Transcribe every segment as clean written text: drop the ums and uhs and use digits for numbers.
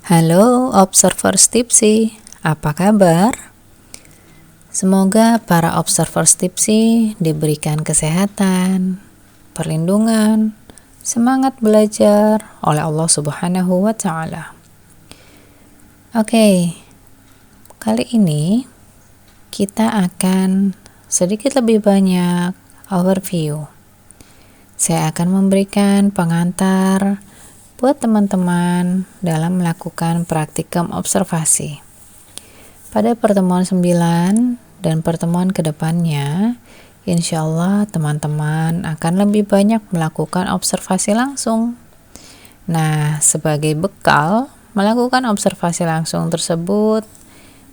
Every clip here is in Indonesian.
Halo Observers Tipsy, apa kabar? Semoga para Observers Tipsy diberikan kesehatan, perlindungan, semangat belajar oleh Allah Subhanahu wa Ta'ala. Oke, kali ini kita akan sedikit lebih banyak overview. Saya akan memberikan pengantar buat teman-teman dalam melakukan praktikum observasi. Pada pertemuan 9 dan pertemuan kedepannya, insya Allah teman-teman akan lebih banyak melakukan observasi langsung. Nah, sebagai bekal melakukan observasi langsung tersebut,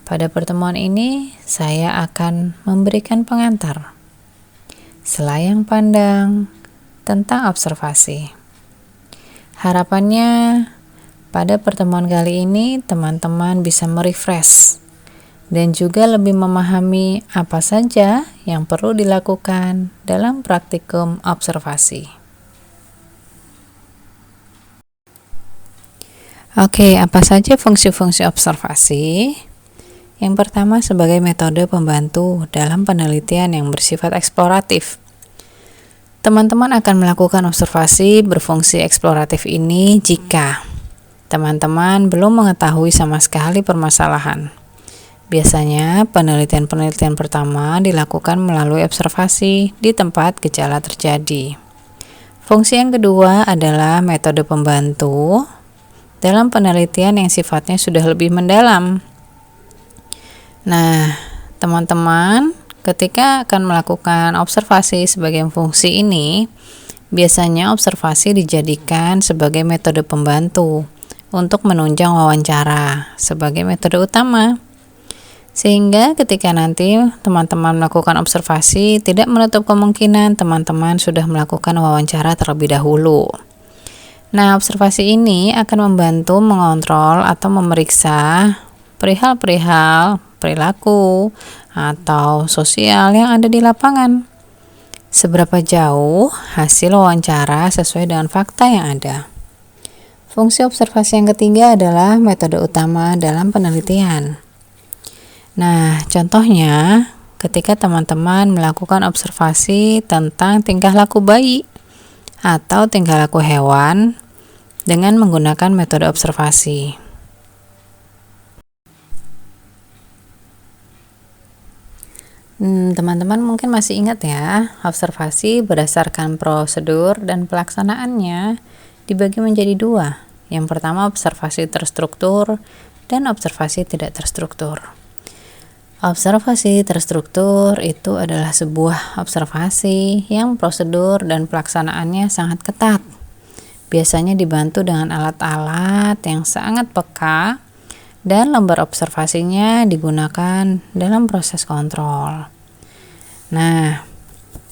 pada pertemuan ini saya akan memberikan pengantar selayang pandang tentang observasi. Harapannya pada pertemuan kali ini teman-teman bisa merefresh dan juga lebih memahami apa saja yang perlu dilakukan dalam praktikum observasi. Oke, apa saja fungsi-fungsi observasi? Yang pertama, sebagai metode pembantu dalam penelitian yang bersifat eksploratif. Teman-teman akan melakukan observasi berfungsi eksploratif ini jika teman-teman belum mengetahui sama sekali permasalahan. Biasanya penelitian-penelitian pertama dilakukan melalui observasi di tempat gejala terjadi. Fungsi yang kedua adalah metode pembantu dalam penelitian yang sifatnya sudah lebih mendalam. Nah, teman-teman ketika akan melakukan observasi sebagai fungsi ini, biasanya observasi dijadikan sebagai metode pembantu untuk menunjang wawancara sebagai metode utama. Sehingga ketika nanti teman-teman melakukan observasi, tidak menutup kemungkinan teman-teman sudah melakukan wawancara terlebih dahulu. Nah, observasi ini akan membantu mengontrol atau memeriksa perihal-perihal perilaku atau sosial yang ada di lapangan. Seberapa jauh hasil wawancara sesuai dengan fakta yang ada. Fungsi observasi yang ketiga adalah metode utama dalam penelitian. Nah, contohnya ketika teman-teman melakukan observasi tentang tingkah laku bayi atau tingkah laku hewan dengan menggunakan metode observasi. Teman-teman mungkin masih ingat ya, observasi berdasarkan prosedur dan pelaksanaannya dibagi menjadi dua. Yang pertama observasi terstruktur dan observasi tidak terstruktur. Observasi terstruktur itu adalah sebuah observasi yang prosedur dan pelaksanaannya sangat ketat. Biasanya dibantu dengan alat-alat yang sangat peka dan lembar observasinya digunakan dalam proses kontrol. Nah,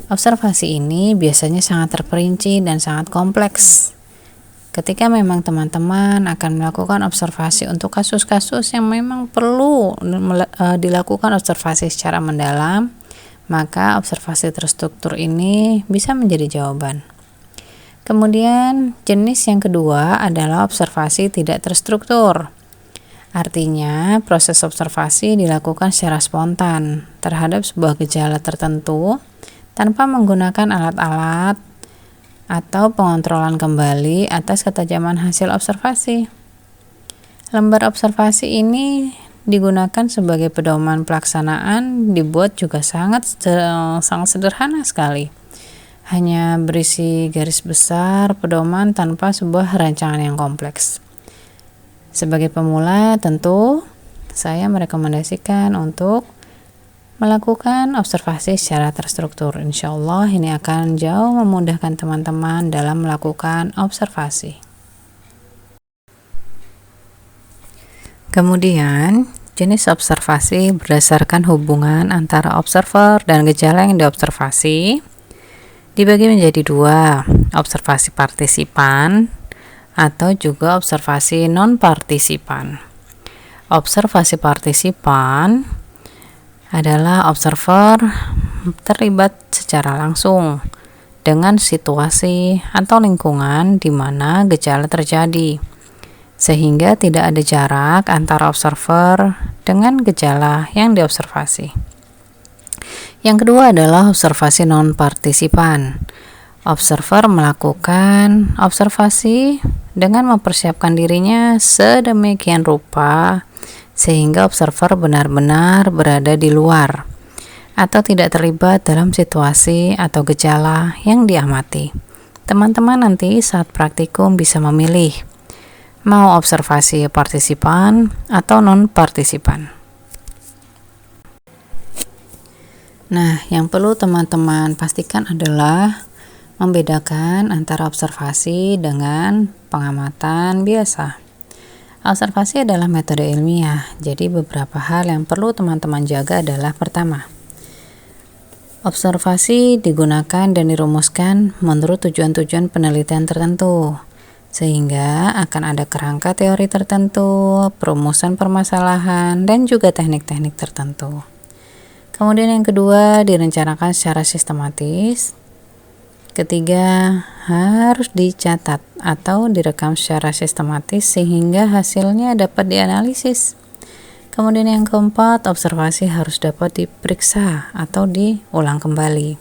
observasi ini biasanya sangat terperinci dan sangat kompleks. Ketika memang teman-teman akan melakukan observasi untuk kasus-kasus yang memang perlu dilakukan observasi secara mendalam, maka observasi terstruktur ini bisa menjadi jawaban. Kemudian, jenis yang kedua adalah observasi tidak terstruktur. Artinya, proses observasi dilakukan secara spontan terhadap sebuah gejala tertentu tanpa menggunakan alat-alat atau pengontrolan kembali atas ketajaman hasil observasi. Lembar observasi ini digunakan sebagai pedoman pelaksanaan, dibuat juga sangat sederhana sekali. Hanya berisi garis besar pedoman tanpa sebuah rancangan yang kompleks. Sebagai pemula, tentu saya merekomendasikan untuk melakukan observasi secara terstruktur. Insya Allah ini akan jauh memudahkan teman-teman dalam melakukan observasi. Kemudian, jenis observasi berdasarkan hubungan antara observer dan gejala yang diobservasi dibagi menjadi dua, observasi partisipan atau juga observasi non-partisipan. Observasi partisipan adalah observer terlibat secara langsung dengan situasi atau lingkungan di mana gejala terjadi. sehingga tidak ada jarak antara observer dengan gejala yang diobservasi. Yang kedua adalah observasi non-partisipan. Observer melakukan observasi dengan mempersiapkan dirinya sedemikian rupa sehingga observer benar-benar berada di luar atau tidak terlibat dalam situasi atau gejala yang diamati. Teman-teman nanti saat praktikum bisa memilih mau observasi partisipan atau non-partisipan. Nah, yang perlu teman-teman pastikan adalah membedakan antara observasi dengan pengamatan biasa. Observasi adalah metode ilmiah, jadi beberapa hal yang perlu teman-teman jaga adalah pertama, observasi digunakan dan dirumuskan menurut tujuan-tujuan penelitian tertentu, sehingga akan ada kerangka teori tertentu, perumusan permasalahan, dan juga teknik-teknik tertentu. Kemudian yang kedua, direncanakan secara sistematis. Ketiga, harus dicatat atau direkam secara sistematis sehingga hasilnya dapat dianalisis. Kemudian yang keempat, observasi harus dapat diperiksa atau diulang kembali.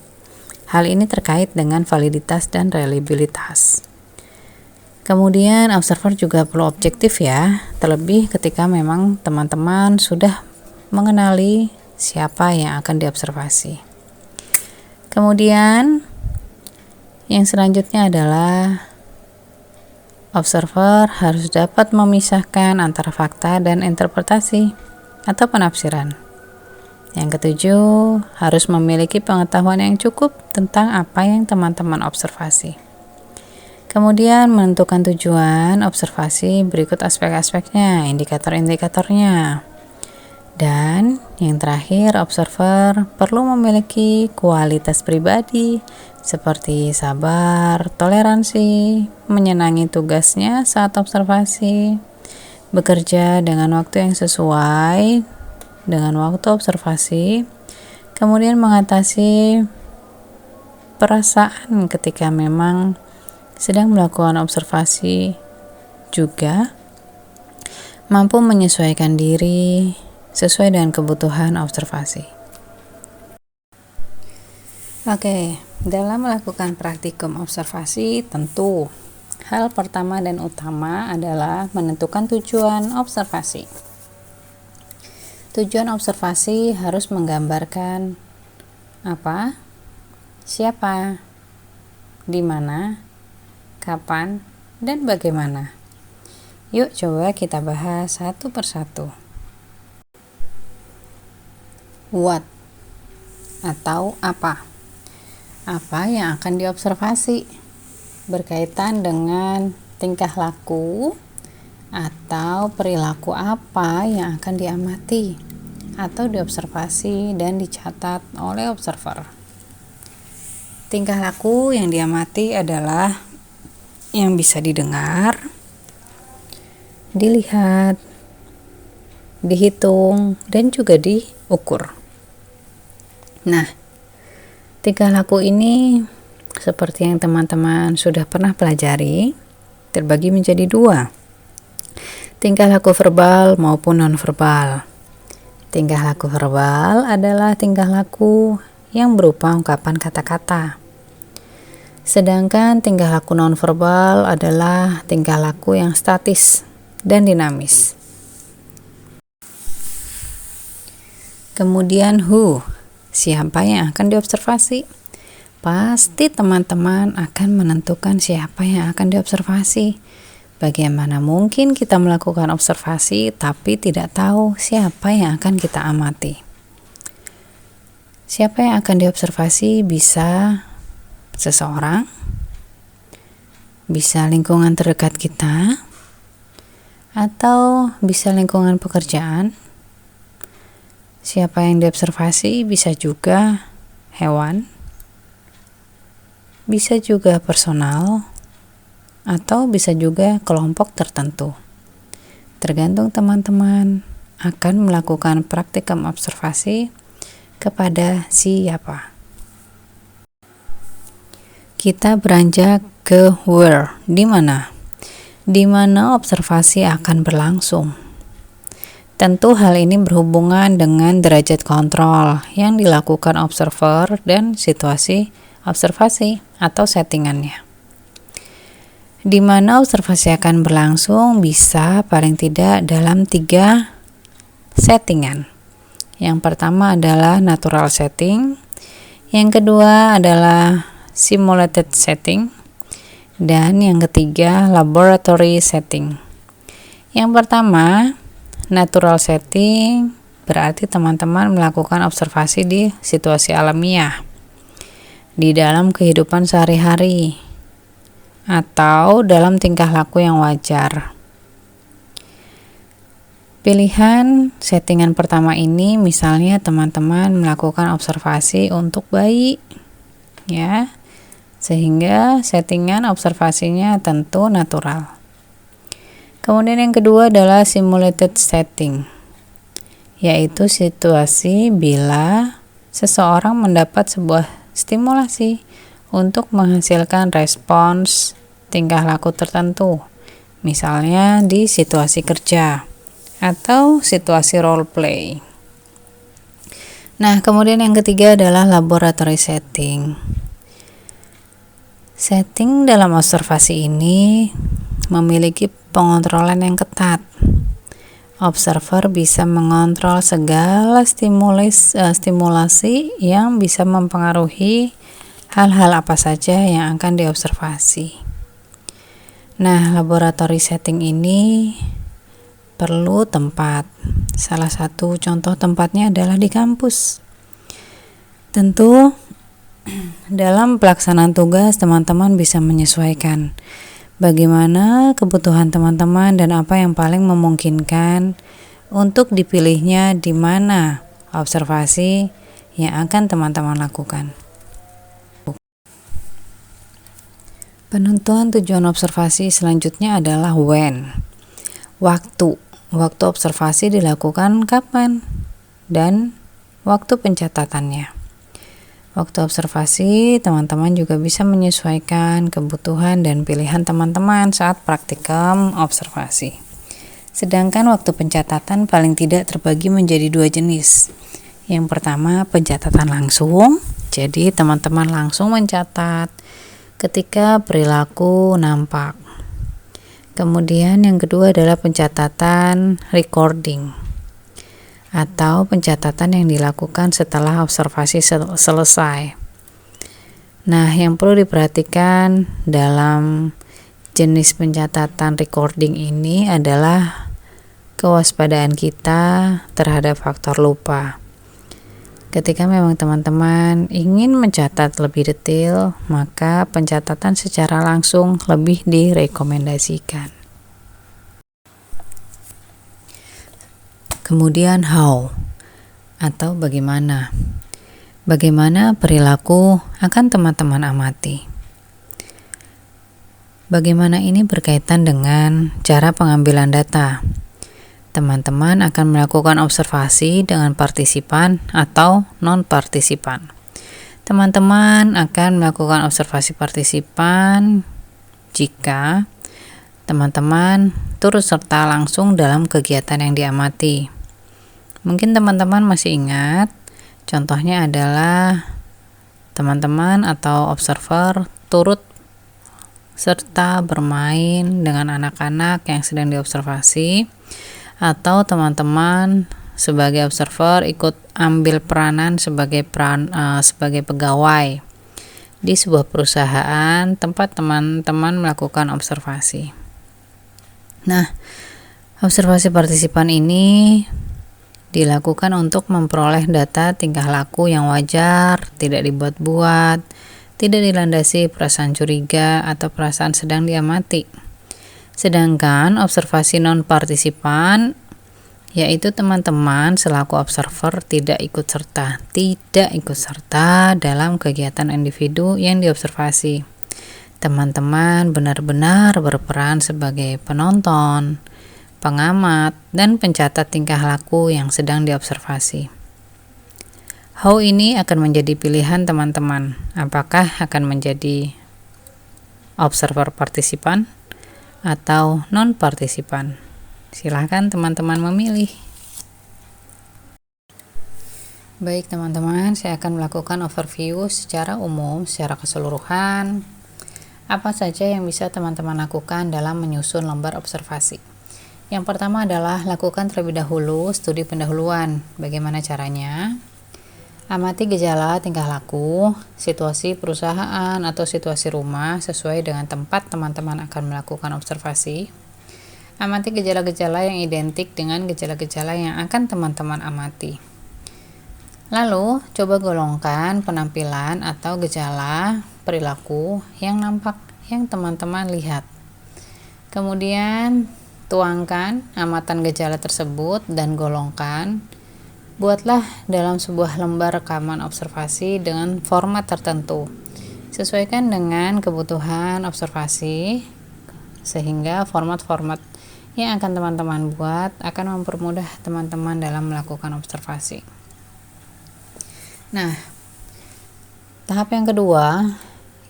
Hal ini terkait dengan validitas dan reliabilitas. Kemudian observer juga perlu objektif ya, terlebih ketika memang teman-teman sudah mengenali siapa yang akan diobservasi. Kemudian yang selanjutnya adalah observer harus dapat memisahkan antara fakta dan interpretasi atau penafsiran. Yang ketujuh, harus memiliki pengetahuan yang cukup tentang apa yang teman-teman observasi. Kemudian menentukan tujuan observasi berikut aspek-aspeknya, indikator-indikatornya. Dan yang terakhir, observer perlu memiliki kualitas pribadi seperti sabar, toleransi, menyenangi tugasnya saat observasi, bekerja dengan waktu yang sesuai dengan waktu observasi, kemudian mengatasi perasaan ketika memang sedang melakukan observasi, juga mampu menyesuaikan diri sesuai dengan kebutuhan observasi. Oke, dalam melakukan praktikum observasi tentu hal pertama dan utama adalah menentukan tujuan observasi. Tujuan observasi harus menggambarkan apa, siapa, di mana, kapan, dan bagaimana. Yuk coba kita bahas satu persatu. What atau apa? Apa yang akan diobservasi? Berkaitan dengan tingkah laku atau perilaku apa yang akan diamati atau diobservasi dan dicatat oleh observer. Tingkah laku yang diamati adalah yang bisa didengar, dilihat, dihitung, dan juga diukur. Nah, tingkah laku ini seperti yang teman-teman sudah pernah pelajari, terbagi menjadi dua. Tingkah laku verbal maupun non-verbal. Tingkah laku verbal adalah tingkah laku yang berupa ungkapan kata-kata. Sedangkan tingkah laku non-verbal adalah tingkah laku yang statis dan dinamis. Kemudian who, siapa yang akan diobservasi? Pasti teman-teman akan menentukan siapa yang akan diobservasi. Bagaimana mungkin kita melakukan observasi tapi tidak tahu siapa yang akan kita amati? Siapa yang akan diobservasi bisa seseorang, bisa lingkungan terdekat kita, atau bisa lingkungan pekerjaan. Siapa yang diobservasi bisa juga hewan, bisa juga personal, atau bisa juga kelompok tertentu. Tergantung teman-teman akan melakukan praktikum observasi kepada siapa. Kita beranjak ke where, di mana? di mana observasi akan berlangsung. Tentu hal ini berhubungan dengan derajat kontrol yang dilakukan observer dan situasi observasi atau settingannya. Di mana observasi akan berlangsung bisa paling tidak dalam 3 settingan. Yang pertama adalah natural setting, yang kedua adalah simulated setting, dan yang ketiga laboratory setting. Yang pertama, natural setting berarti teman-teman melakukan observasi di situasi alamiah, di dalam kehidupan sehari-hari, atau dalam tingkah laku yang wajar. Pilihan settingan pertama ini misalnya teman-teman melakukan observasi untuk bayi, ya. Sehingga settingan observasinya tentu natural. Kemudian yang kedua adalah simulated setting, yaitu situasi bila seseorang mendapat sebuah stimulasi untuk menghasilkan respons tingkah laku tertentu, misalnya di situasi kerja atau situasi role play. Nah, kemudian yang ketiga adalah laboratory setting. Setting dalam observasi ini memiliki pengontrolan yang ketat. Observer bisa mengontrol segala stimulasi yang bisa mempengaruhi hal-hal apa saja yang akan diobservasi. Nah, laboratory setting ini perlu tempat. Salah satu contoh tempatnya adalah di kampus. Tentu dalam pelaksanaan tugas, teman-teman bisa menyesuaikan bagaimana kebutuhan teman-teman dan apa yang paling memungkinkan untuk dipilihnya di mana observasi yang akan teman-teman lakukan. Penentuan tujuan observasi selanjutnya adalah when. Waktu observasi dilakukan kapan dan waktu pencatatannya. Waktu observasi, teman-teman juga bisa menyesuaikan kebutuhan dan pilihan teman-teman saat praktikum observasi. Sedangkan waktu pencatatan paling tidak terbagi menjadi 2 jenis. Yang pertama, pencatatan langsung. Jadi, teman-teman langsung mencatat ketika perilaku nampak. Kemudian yang kedua adalah pencatatan recording, atau pencatatan yang dilakukan setelah observasi selesai. Nah, yang perlu diperhatikan dalam jenis pencatatan recording ini adalah kewaspadaan kita terhadap faktor lupa. Ketika memang teman-teman ingin mencatat lebih detail, maka pencatatan secara langsung lebih direkomendasikan. Kemudian how, atau bagaimana. Bagaimana perilaku akan teman-teman amati. Bagaimana ini berkaitan dengan cara pengambilan data. Teman-teman akan melakukan observasi dengan partisipan atau non-partisipan. Teman-teman akan melakukan observasi partisipan jika teman-teman turut serta langsung dalam kegiatan yang diamati. Mungkin teman-teman masih ingat, contohnya adalah teman-teman atau observer turut serta bermain dengan anak-anak yang sedang diobservasi, atau teman-teman sebagai observer ikut ambil peranan sebagai pegawai di sebuah perusahaan tempat teman-teman melakukan observasi. Nah, observasi partisipan ini dilakukan untuk memperoleh data tingkah laku yang wajar, tidak dibuat-buat, tidak dilandasi perasaan curiga atau perasaan sedang diamati. Sedangkan observasi non-partisipan, yaitu teman-teman selaku observer tidak ikut serta dalam kegiatan individu yang diobservasi. Teman-teman benar-benar berperan sebagai penonton, pengamat, dan pencatat tingkah laku yang sedang diobservasi. How ini akan menjadi pilihan teman-teman. Apakah akan menjadi observer partisipan atau non-partisipan. Silahkan teman-teman memilih. Baik teman-teman, saya akan melakukan overview secara umum, secara keseluruhan, apa saja yang bisa teman-teman lakukan dalam menyusun lembar observasi. Yang pertama adalah lakukan terlebih dahulu studi pendahuluan. Bagaimana caranya? Amati gejala tingkah laku, situasi perusahaan atau situasi rumah sesuai dengan tempat teman-teman akan melakukan observasi. Amati gejala-gejala yang identik dengan gejala-gejala yang akan teman-teman amati. Lalu, coba golongkan penampilan atau gejala perilaku yang nampak yang teman-teman lihat. Kemudian, tuangkan amatan gejala tersebut dan golongkan. Buatlah dalam sebuah lembar rekaman observasi dengan format tertentu. Sesuaikan dengan kebutuhan observasi, sehingga format-format yang akan teman-teman buat akan mempermudah teman-teman dalam melakukan observasi. Nah, tahap yang kedua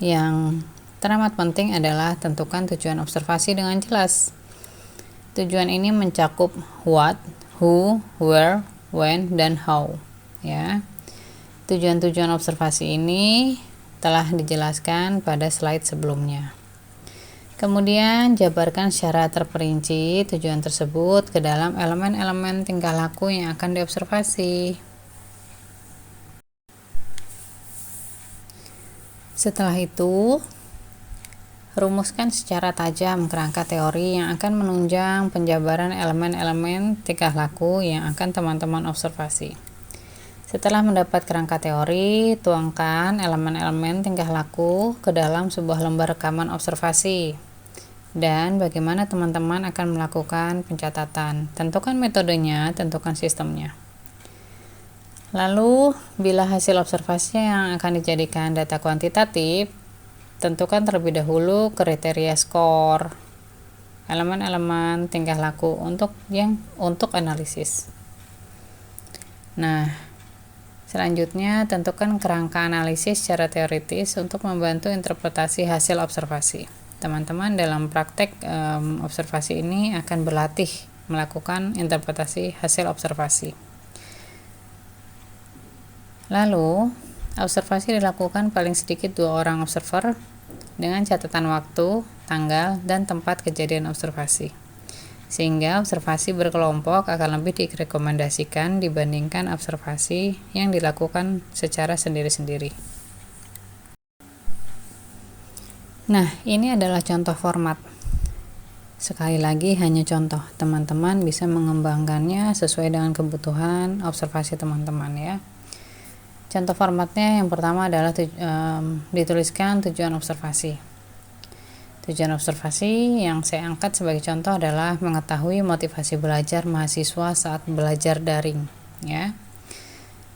yang teramat penting adalah tentukan tujuan observasi dengan jelas. Tujuan ini mencakup what, who, where, when, dan how. Ya. Tujuan-tujuan observasi ini telah dijelaskan pada slide sebelumnya. Kemudian jabarkan secara terperinci tujuan tersebut ke dalam elemen-elemen tingkah laku yang akan diobservasi. Setelah itu, rumuskan secara tajam kerangka teori yang akan menunjang penjabaran elemen-elemen tingkah laku yang akan teman-teman observasi. Setelah mendapat kerangka teori, tuangkan elemen-elemen tingkah laku ke dalam sebuah lembar rekaman observasi. Dan bagaimana teman-teman akan melakukan pencatatan. Tentukan metodenya, tentukan sistemnya. Lalu, bila hasil observasi yang akan dijadikan data kuantitatif, tentukan terlebih dahulu kriteria skor, elemen-elemen tingkah laku untuk analisis. Nah, selanjutnya tentukan kerangka analisis secara teoritis untuk membantu interpretasi hasil observasi. Teman-teman dalam praktek observasi ini akan berlatih melakukan interpretasi hasil observasi. Lalu, observasi dilakukan paling sedikit 2 orang observer dengan catatan waktu, tanggal, dan tempat kejadian observasi. Sehingga observasi berkelompok akan lebih direkomendasikan dibandingkan observasi yang dilakukan secara sendiri-sendiri. Nah, ini adalah contoh format. Sekali lagi hanya contoh, teman-teman bisa mengembangkannya sesuai dengan kebutuhan observasi teman-teman ya. Contoh formatnya yang pertama adalah dituliskan tujuan observasi. Tujuan observasi yang saya angkat sebagai contoh adalah mengetahui motivasi belajar mahasiswa saat belajar daring. Ya,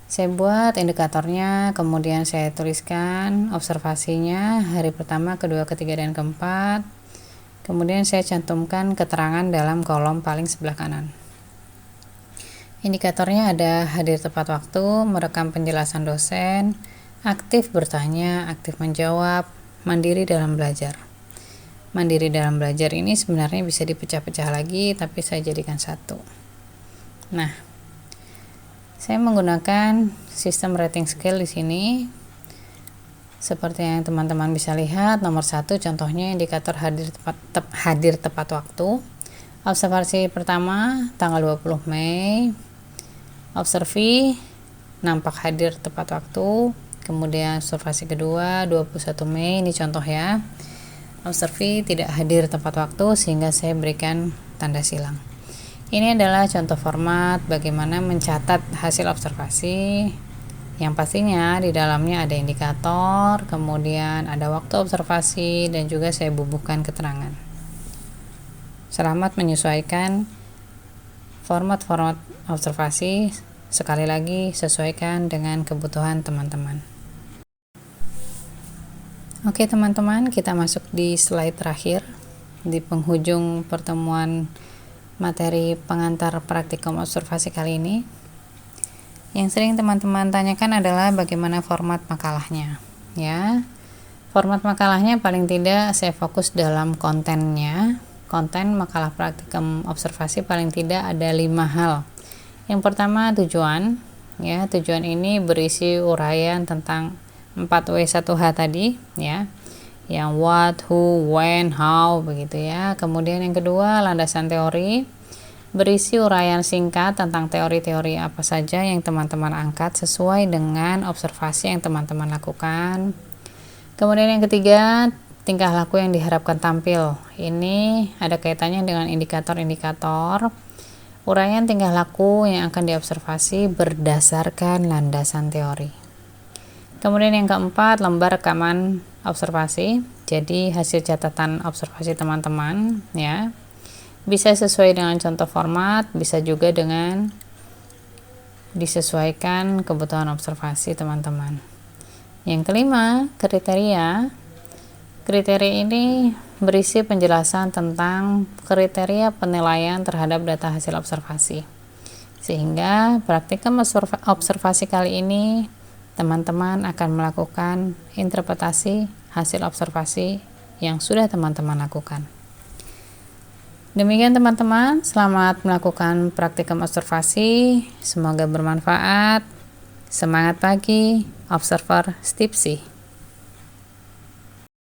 saya buat indikatornya, kemudian saya tuliskan observasinya hari pertama, kedua, ketiga, dan keempat. Kemudian saya cantumkan keterangan dalam kolom paling sebelah kanan. Indikatornya ada hadir tepat waktu, merekam penjelasan dosen, aktif bertanya, aktif menjawab, mandiri dalam belajar. Mandiri dalam belajar ini sebenarnya bisa dipecah-pecah lagi, tapi saya jadikan satu. Nah, saya menggunakan sistem rating scale di sini. Seperti yang teman-teman bisa lihat, nomor 1 contohnya indikator hadir tepat waktu. Observasi pertama tanggal 20 Mei. Observi nampak hadir tepat waktu. Kemudian observasi kedua 21 Mei, ini contoh ya. Observi tidak hadir tepat waktu sehingga saya berikan tanda silang. Ini adalah contoh format bagaimana mencatat hasil observasi. Yang pastinya di dalamnya ada indikator, kemudian ada waktu observasi, dan juga saya bubuhkan keterangan. Selamat menyesuaikan format-format observasi. Sekali lagi, sesuaikan dengan kebutuhan teman-teman. Oke teman-teman, kita masuk di slide terakhir di penghujung pertemuan materi pengantar praktikum observasi kali ini. Yang sering teman-teman tanyakan adalah bagaimana format makalahnya. Ya, format makalahnya paling tidak saya fokus dalam kontennya, konten makalah praktikum observasi paling tidak ada 5 hal. Yang pertama, tujuan. Ya, tujuan ini berisi uraian tentang 4W1H tadi, ya. Yang what, who, when, how, begitu ya. Kemudian yang kedua, landasan teori. Berisi uraian singkat tentang teori-teori apa saja yang teman-teman angkat sesuai dengan observasi yang teman-teman lakukan. Kemudian yang ketiga, tingkah laku yang diharapkan tampil. Ini ada kaitannya dengan indikator-indikator. Uraian tingkah laku yang akan diobservasi berdasarkan landasan teori. Kemudian yang keempat, lembar rekaman observasi. Jadi hasil catatan observasi teman-teman, ya. Bisa sesuai dengan contoh format, bisa juga dengan disesuaikan kebutuhan observasi teman-teman. Yang kelima, kriteria. Kriteria ini berisi penjelasan tentang kriteria penilaian terhadap data hasil observasi. Sehingga praktikum observasi kali ini teman-teman akan melakukan interpretasi hasil observasi yang sudah teman-teman lakukan. Demikian teman-teman, selamat melakukan praktikum observasi, semoga bermanfaat. Semangat pagi, observer Stipsi.